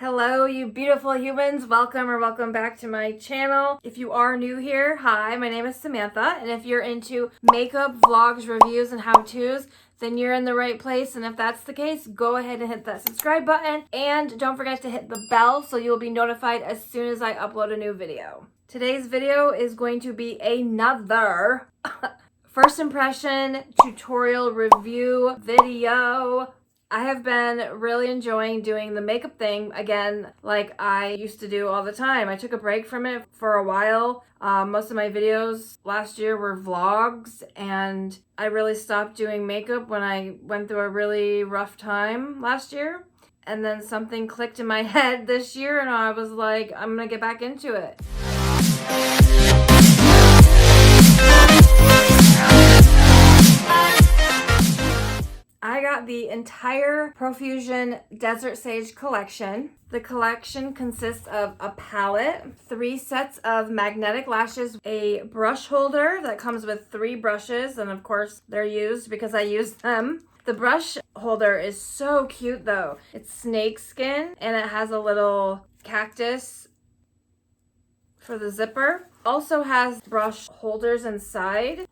Hello, you beautiful humans. Welcome back to my channel. If you are new here, hi, my name is Samantha. And if you're into makeup, vlogs, reviews, and how-tos, then you're in the right place. And if that's the case, go ahead and hit that subscribe button. And don't forget to hit the bell so you'll be notified as soon as I upload a new video. Today's video is going to be another first impression tutorial review video. I have been really enjoying doing the makeup thing again, like I used to do all the time. I took a break from it for a while. Most of my videos last year were vlogs, and I really stopped doing makeup when I went through a really rough time last year. And then something clicked in my head this year, and I was like, I'm gonna get back into it. I got the entire Profusion Desert Sage collection. The collection consists of a palette, 3 sets of magnetic lashes, a brush holder that comes with 3 brushes, and of course they're used because I use them. The brush holder is so cute though. It's snake skin and it has a little cactus for the zipper. Also has brush holders inside.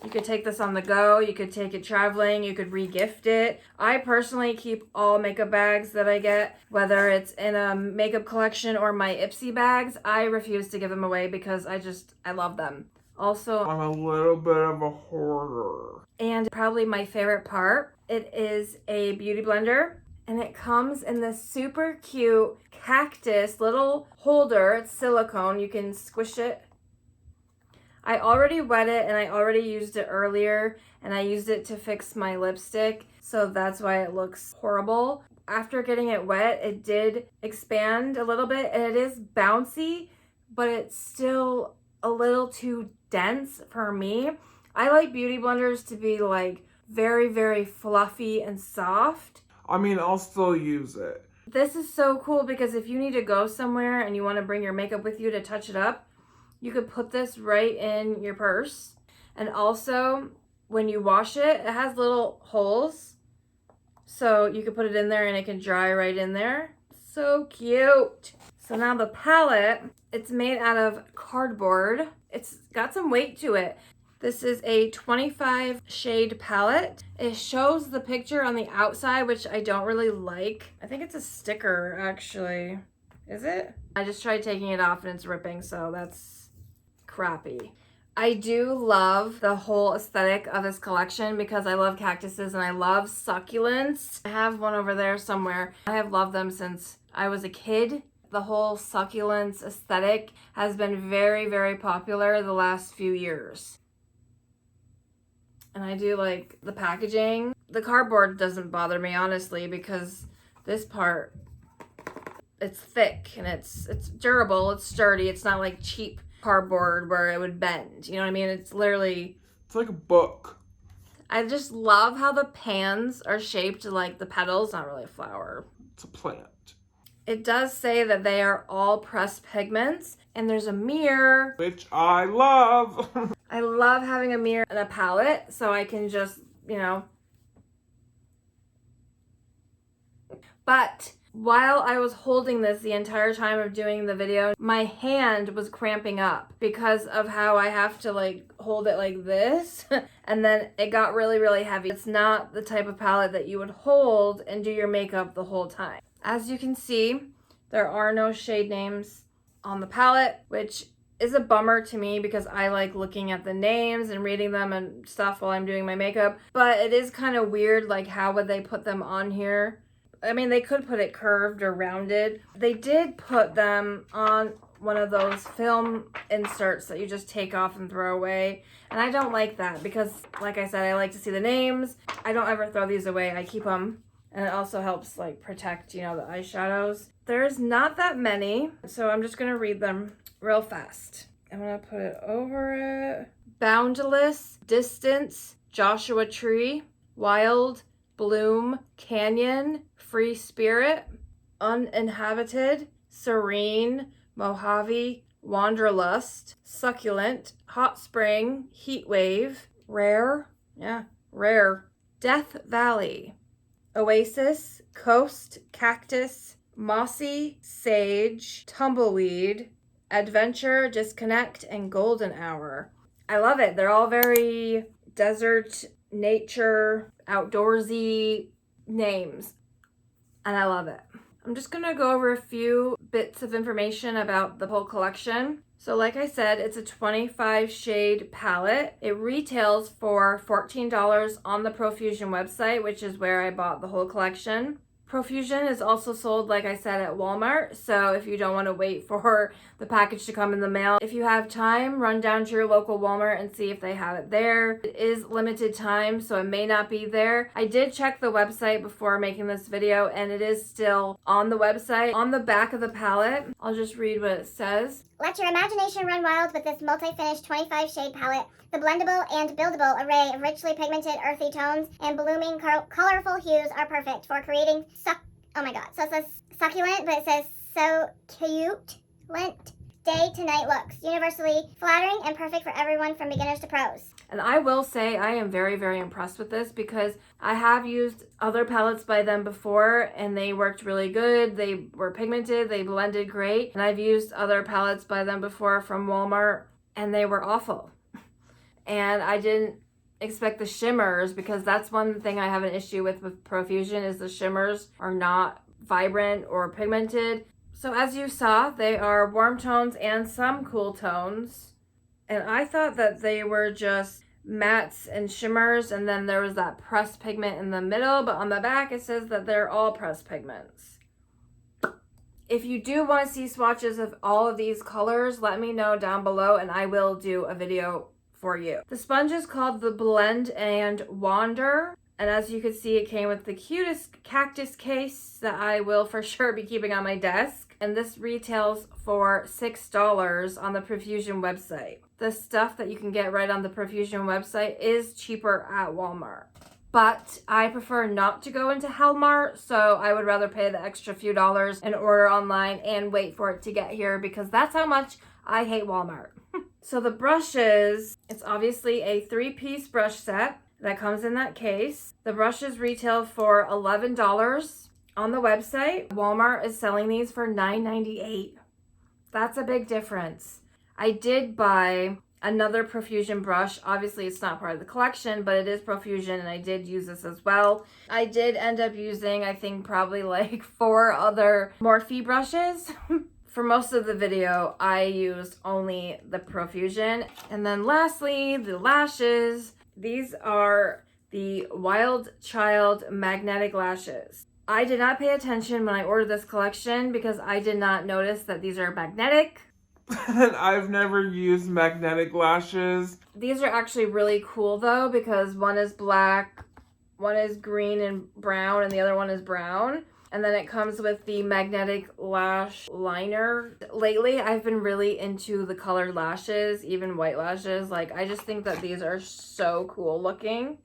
You could take this on the go, you could take it traveling, you could re-gift it. I personally keep all makeup bags that I get, whether it's in a makeup collection or my Ipsy bags. I refuse to give them away because I love them. Also, I'm a little bit of a hoarder. And probably my favorite part, it is a beauty blender. And it comes in this super cute cactus little holder. It's silicone, you can squish it. I already wet it and I already used it earlier, and I used it to fix my lipstick, so that's why it looks horrible. After getting it wet, it did expand a little bit and it is bouncy, but it's still a little too dense for me. I like beauty blenders to be like very, very fluffy and soft. I mean, I'll still use it. This is so cool because if you need to go somewhere and you want to bring your makeup with you to touch it up, you could put this right in your purse. And also, when you wash it, it has little holes. So you could put it in there and it can dry right in there. So cute. So now the palette, it's made out of cardboard. It's got some weight to it. This is a 25 shade palette. It shows the picture on the outside, which I don't really like. I think it's a sticker, actually. Is it? I just tried taking it off and it's ripping, so that's crappy. I do love the whole aesthetic of this collection because I love cactuses and I love succulents. I have one over there somewhere. I have loved them since I was a kid. The whole succulents aesthetic has been very, very popular the last few years. And I do like the packaging. The cardboard doesn't bother me, honestly, because this part, it's thick and it's durable, it's sturdy. It's not like cheap cardboard where it would bend, you know what I mean? It's literally, it's like a book. I just love how the pans are shaped like the petals, not really a flower. It's a plant. It does say that they are all pressed pigments, and there's a mirror, which I love. I love having a mirror and a palette so I can just, you know. But while I was holding this the entire time of doing the video, my hand was cramping up because of how I have to like hold it like this. And then it got really, really heavy. It's not the type of palette that you would hold and do your makeup the whole time. As you can see, there are no shade names on the palette, which is a bummer to me because I like looking at the names and reading them and stuff while I'm doing my makeup. But it is kind of weird, like how would they put them on here? I mean, they could put it curved or rounded. They did put them on one of those film inserts that you just take off and throw away. And I don't like that because, like I said, I like to see the names. I don't ever throw these away. I keep them. And it also helps like protect, you know, the eyeshadows. There's not that many, so I'm just gonna read them real fast. I'm gonna put it over it. Boundless, Distance, Joshua Tree, Wild, Bloom, Canyon, Free Spirit, Uninhabited, Serene, Mojave, Wanderlust, Succulent, Hot Spring, Heatwave, Rare, Death Valley, Oasis, Coast, Cactus, Mossy, Sage, Tumbleweed, Adventure, Disconnect, and Golden Hour. I love it. They're all very desert, nature, outdoorsy names, and I love it. I'm just gonna go over a few bits of information about the whole collection. So like I said, it's a 25 shade palette. It retails for $14 on the Profusion website, which is where I bought the whole collection. Profusion is also sold, like I said, at Walmart. So if you don't want to wait for the package to come in the mail, if you have time, run down to your local Walmart and see if they have it there. It is limited time, so it may not be there. I did check the website before making this video, and it is still on the website. On the back of the palette, I'll just read what it says. Let your imagination run wild with this multi-finished 25 shade palette. The blendable and buildable array of richly pigmented earthy tones and blooming colorful hues are perfect for creating oh my god, so it says succulent, but it says so cute day to night looks. Universally flattering and perfect for everyone from beginners to pros. And I will say I am very, very impressed with this because I have used other palettes by them before and they worked really good. They were pigmented, they blended great. And I've used other palettes by them before from Walmart and they were awful. And I didn't expect the shimmers, because that's one thing I have an issue with Profusion, is the shimmers are not vibrant or pigmented. So as you saw, they are warm tones and some cool tones. And I thought that they were just mattes and shimmers, and then there was that pressed pigment in the middle, but on the back it says that they're all pressed pigments. If you do want to see swatches of all of these colors, let me know down below and I will do a video for you. The sponge is called the Blend and Wander, and as you can see, it came with the cutest cactus case that I will for sure be keeping on my desk. And this retails for $6 on the Profusion website. The stuff that you can get right on the Profusion website is cheaper at Walmart. But I prefer not to go into Walmart, so I would rather pay the extra few dollars and order online and wait for it to get here, because that's how much I hate Walmart. So the brushes, it's obviously a 3-piece brush set that comes in that case. The brushes retail for $11 on the website. Walmart is selling these for $9.98. That's a big difference. I did buy another Profusion brush. Obviously, it's not part of the collection, but it is Profusion, and I did use this as well. I did end up using, I think, probably like 4 other Morphe brushes. For most of the video, I used only the Profusion. And then lastly, the lashes. These are the Wild Child magnetic lashes. I did not pay attention when I ordered this collection because I did not notice that these are magnetic. I've never used magnetic lashes. These are actually really cool though, because one is black, one is green and brown, and the other one is brown. And then it comes with the magnetic lash liner. Lately, I've been really into the colored lashes, even white lashes. Like, I just think that these are so cool looking.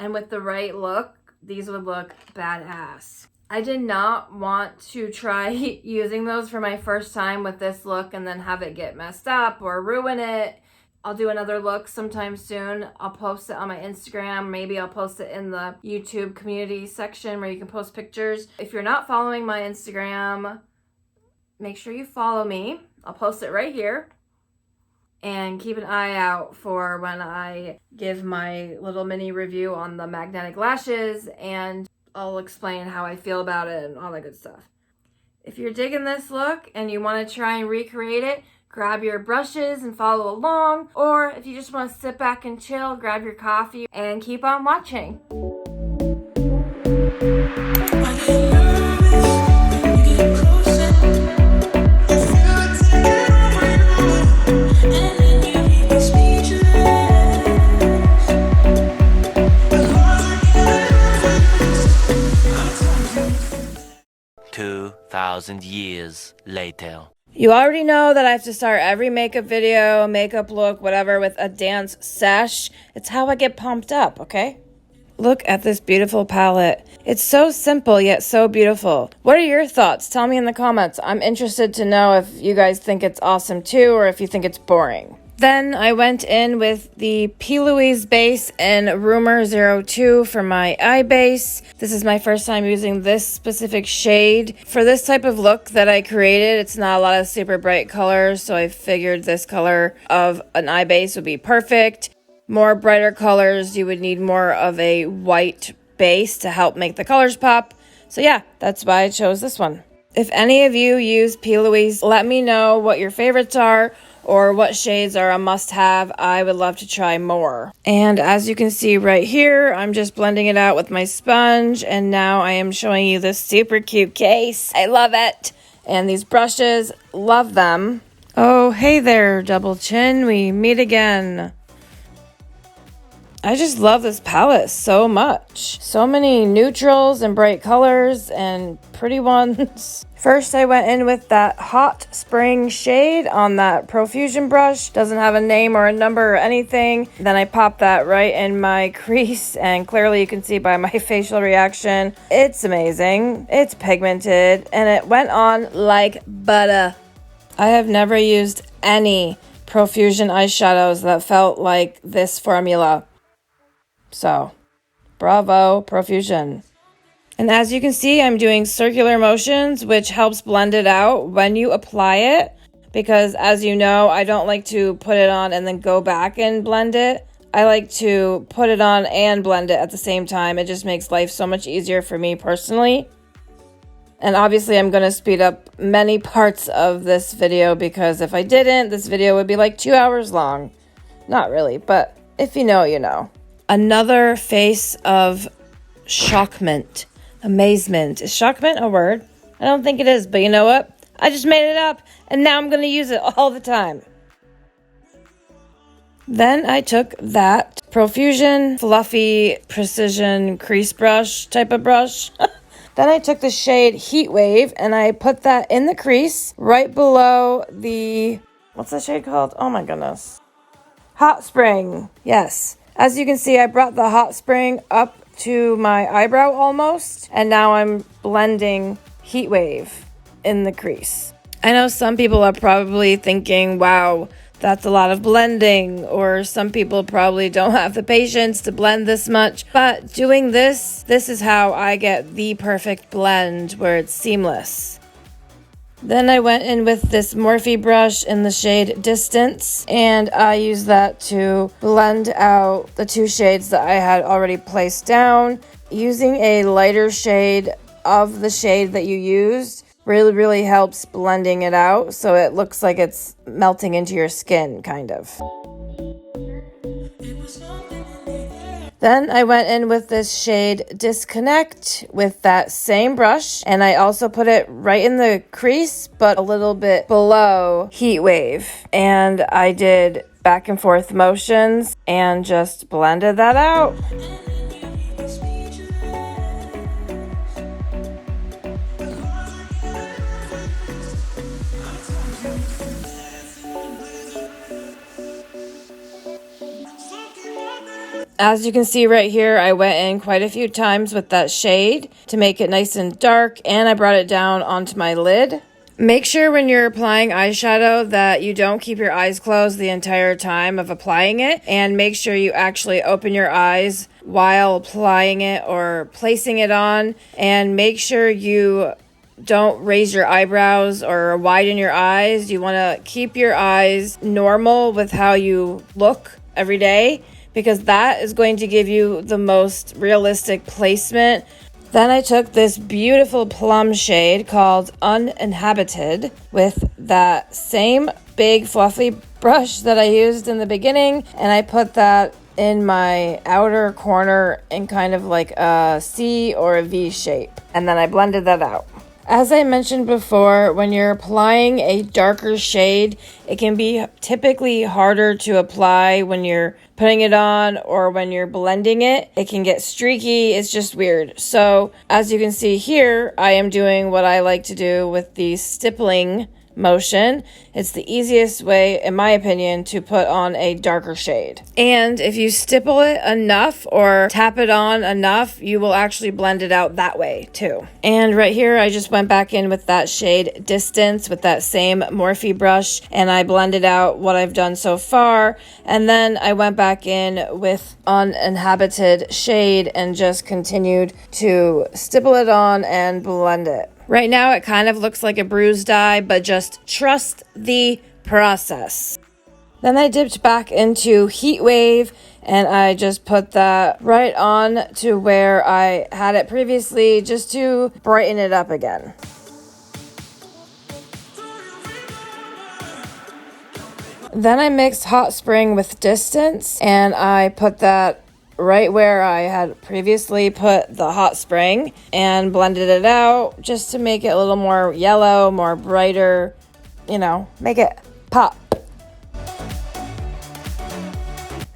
And with the right look, these would look badass. I did not want to try using those for my first time with this look and then have it get messed up or ruin it. I'll do another look sometime soon. I'll post it on my Instagram. Maybe I'll post it in the YouTube community section where you can post pictures. If you're not following my Instagram, make sure you follow me. I'll post it right here. And keep an eye out for when I give my little mini review on the magnetic lashes, and I'll explain how I feel about it and all that good stuff. If you're digging this look and you want to try and recreate it, grab your brushes and follow along. Or if you just want to sit back and chill, grab your coffee and keep on watching. Years later. You already know that I have to start every makeup video, makeup look, whatever, with a dance sesh. It's how I get pumped up, okay? Look at this beautiful palette. It's so simple yet so beautiful. What are your thoughts? Tell me in the comments. I'm interested to know if you guys think it's awesome too, or if you think it's boring. Then I went in with the P. Louise base in Rumour 02 for my eye base. This is my first time using this specific shade. For this type of look that I created, it's not a lot of super bright colors, so I figured this color of an eye base would be perfect. More brighter colors, you would need more of a white base to help make the colors pop. So yeah, that's why I chose this one. If any of you use P. Louise, let me know what your favorites are or what shades are a must-have. I would love to try more. And as you can see right here, I'm just blending it out with my sponge, and now I am showing you this super cute case. I love it. And these brushes, love them. Oh, hey there, Double Chin. We meet again. I just love this palette so much. So many neutrals and bright colors and pretty ones. First, I went in with that Hot Spring shade on that Profusion brush. Doesn't have a name or a number or anything. Then I popped that right in my crease, and clearly you can see by my facial reaction, it's amazing. It's pigmented, and it went on like butter. I have never used any Profusion eyeshadows that felt like this formula. So, bravo, Profusion. And as you can see, I'm doing circular motions, which helps blend it out when you apply it. Because as you know, I don't like to put it on and then go back and blend it. I like to put it on and blend it at the same time. It just makes life so much easier for me personally. And obviously, I'm going to speed up many parts of this video because if I didn't, this video would be like 2 hours long. Not really, but if you know, you know. Another face of shockment. Amazement. Is shockment a word? I don't think it is, but you know what? I just made it up, and now I'm going to use it all the time. Then I took that Profusion Fluffy Precision Crease Brush type of brush. Then I took the shade Heatwave, and I put that in the crease right below the... What's that shade called? Oh my goodness. Hot Spring. Yes. As you can see, I brought the Hot Spring up to my eyebrow almost, and now I'm blending Heatwave in the crease. I know some people are probably thinking, wow, that's a lot of blending, or some people probably don't have the patience to blend this much, but doing this is how I get the perfect blend where it's seamless. Then I went in with this Morphe brush in the shade Distance, and I used that to blend out the two shades that I had already placed down. Using a lighter shade of the shade that you used really helps blending it out so it looks like it's melting into your skin, kind of. Then I went in with this shade Disconnect with that same brush, and I also put it right in the crease, but a little bit below Heatwave. And I did back and forth motions and just blended that out. As you can see right here, I went in quite a few times with that shade to make it nice and dark, and I brought it down onto my lid. Make sure when you're applying eyeshadow that you don't keep your eyes closed the entire time of applying it, and make sure you actually open your eyes while applying it or placing it on, and make sure you don't raise your eyebrows or widen your eyes. You want to keep your eyes normal with how you look every day, because that is going to give you the most realistic placement. Then I took this beautiful plum shade called Uninhabited with that same big fluffy brush that I used in the beginning, and I put that in my outer corner in kind of like a C or a V shape, and then I blended that out. As I mentioned before, when you're applying a darker shade, it can be typically harder to apply when you're putting it on or when you're blending it. It can get streaky. It's just weird. So as you can see here, I am doing what I like to do with the stippling motion. It's the easiest way, in my opinion, to put on a darker shade. And if you stipple it enough or tap it on enough, you will actually blend it out that way too. And right here, I just went back in with that shade Distance with that same Morphe brush, and I blended out what I've done so far. And then I went back in with Uninhabited shade and just continued to stipple it on and blend it. Right now, it kind of looks like a bruised eye, but just trust the process. Then I dipped back into Heatwave, and I just put that right on to where I had it previously, just to brighten it up again. Then I mixed Hot Spring with Distance, and I put that right where I had previously put the Hot Spring and blended it out just to make it a little more yellow, more brighter, you know, make it pop.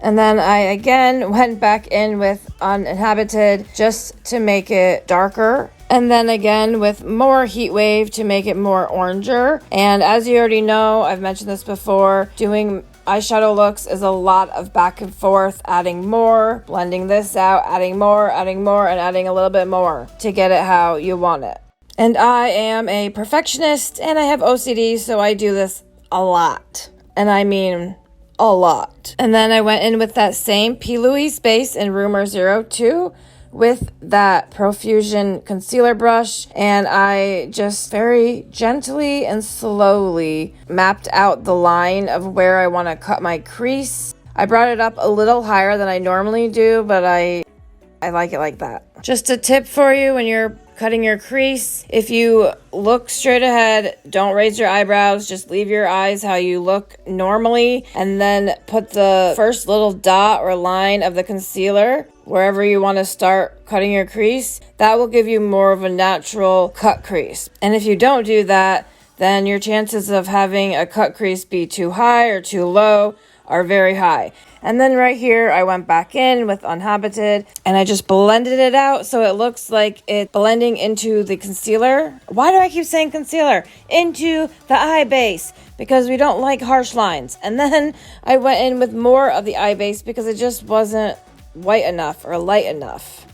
And then I again went back in with Uninhabited just to make it darker. And then again with more Heatwave to make it more oranger. And as you already know, I've mentioned this before, doing eyeshadow looks is a lot of back and forth, adding more, blending this out, adding more, and adding a little bit more to get it how you want it. And I am a perfectionist and I have OCD, so I do this a lot. And I mean a lot. And then I went in with that same P. Louise base in Rumour 02 with that Profusion concealer brush, and I just very gently and slowly mapped out the line of where I want to cut my crease. I brought it up a little higher than I normally do, but I like it like that. Just a tip for you when you're cutting your crease, if you look straight ahead, don't raise your eyebrows, just leave your eyes how you look normally, and then put the first little dot or line of the concealer wherever you want to start cutting your crease. That will give you more of a natural cut crease. And if you don't do that, then your chances of having a cut crease be too high or too low are very high. And then right here, I went back in with Uninhabited and I just blended it out so it looks like it's blending into the concealer. Why do I keep saying concealer? Into the eye base, because we don't like harsh lines. And then I went in with more of the eye base because it just wasn't white enough or light enough.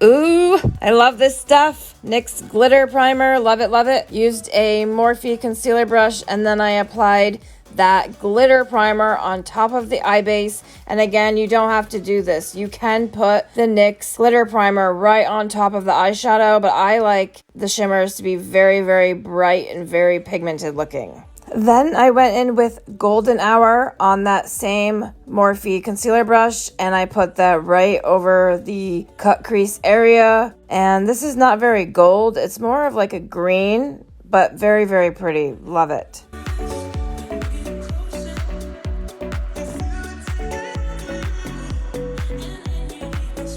Ooh, I love this stuff. NYX Glitter Primer, love it, love it. Used a Morphe concealer brush and then I applied that glitter primer on top of the eye base. And again, you don't have to do this. You can put the NYX Glitter Primer right on top of the eyeshadow, but I like the shimmers to be very, very bright and very pigmented looking. Then I went in with Golden Hour on that same Morphe concealer brush and I put that right over the cut crease area. And this is not very gold. It's more of like a green, but very, very pretty. Love it.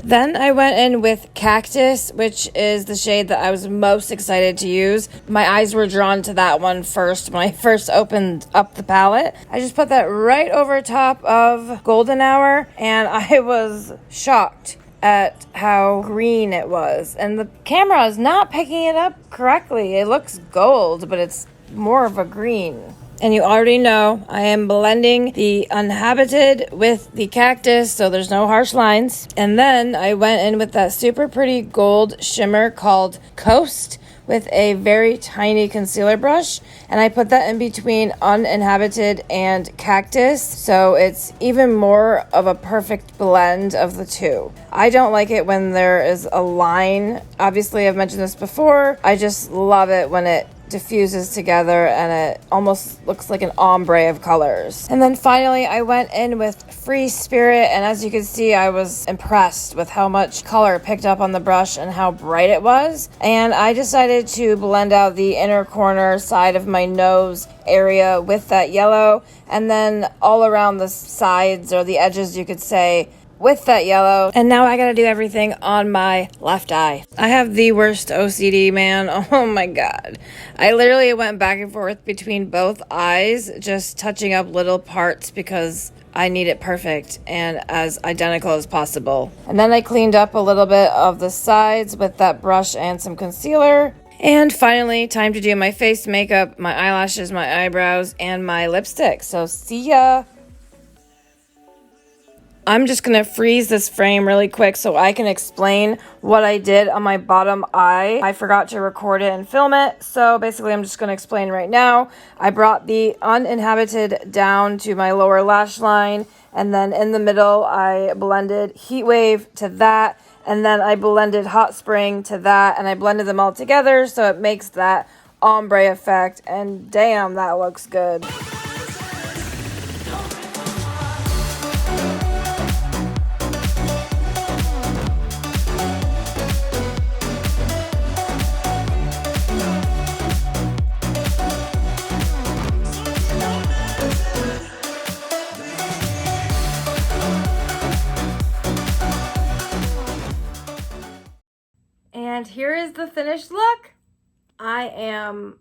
Then I went in with Cactus, which is the shade that I was most excited to use. My eyes were drawn to that one first when I first opened up the palette. I just put that right over top of Golden Hour and I was shocked at how green it was. And the camera is not picking it up correctly. It looks gold, but it's more of a green. And you already know I am blending the Uninhabited with the Cactus, so there's no harsh lines. And then I went in with that super pretty gold shimmer called Coast with a very tiny concealer brush. And I put that in between Uninhabited and Cactus, so it's even more of a perfect blend of the two. I don't like it when there is a line. Obviously, I've mentioned this before. I just love it when it diffuses together and it almost looks like an ombre of colors. And then finally I went in with Free Spirit, and as you can see, I was impressed with how much color picked up on the brush and how bright it was. And I decided to blend out the inner corner side of my nose area with that yellow, and then all around the sides or the edges, you could say, with that yellow. And now I gotta do everything on my left eye. I have the worst OCD, man. Oh my god. I literally went back and forth between both eyes, just touching up little parts because I need it perfect and as identical as possible. And then I cleaned up a little bit of the sides with that brush and some concealer. And finally, time to do my face makeup, my eyelashes, my eyebrows, and my lipstick. So see ya! I'm just gonna freeze this frame really quick so I can explain what I did on my bottom eye. I forgot to record it and film it, so basically I'm just gonna explain right now. I brought the uninhabited down to my lower lash line, and then in the middle I blended Heatwave to that, and then I blended Hot Spring to that, and I blended them all together so it makes that ombre effect, and damn, that looks good. And here is the finished look. I am,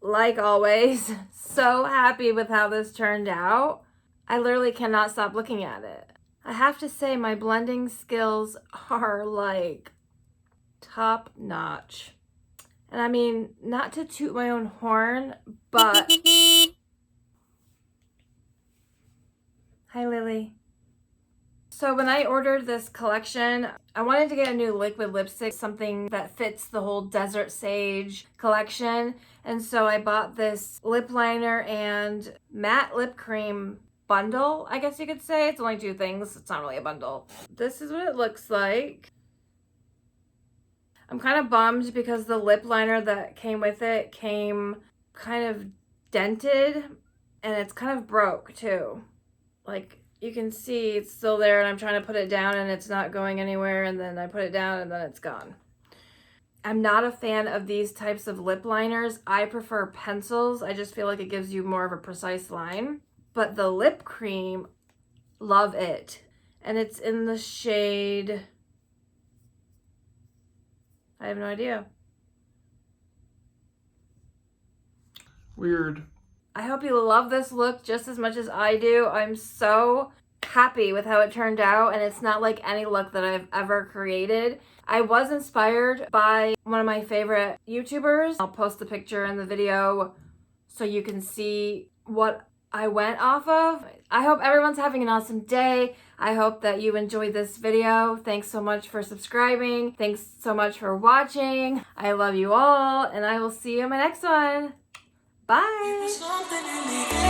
like always, so happy with how this turned out. I literally cannot stop looking at it. I have to say my blending skills are like top notch. And I mean, not to toot my own horn, but... Hi, Lily. So when I ordered this collection, I wanted to get a new liquid lipstick, something that fits the whole Desert Sage collection. And so I bought this lip liner and matte lip cream bundle, I guess you could say. It's only 2 things. It's not really a bundle. This is what it looks like. I'm kind of bummed because the lip liner that came with it came kind of dented and it's kind of broke too. Like, you can see it's still there and I'm trying to put it down and it's not going anywhere, and then I put it down and then it's gone. I'm not a fan of these types of lip liners. I prefer pencils. I just feel like it gives you more of a precise line. But the lip cream, love it. And it's in the shade... I have no idea. Weird. I hope you love this look just as much as I do. I'm so happy with how it turned out, and it's not like any look that I've ever created. I was inspired by one of my favorite YouTubers. I'll post the picture in the video so you can see what I went off of. I hope everyone's having an awesome day. I hope that you enjoyed this video. Thanks so much for subscribing. Thanks so much for watching. I love you all, and I will see you in my next one. Bye.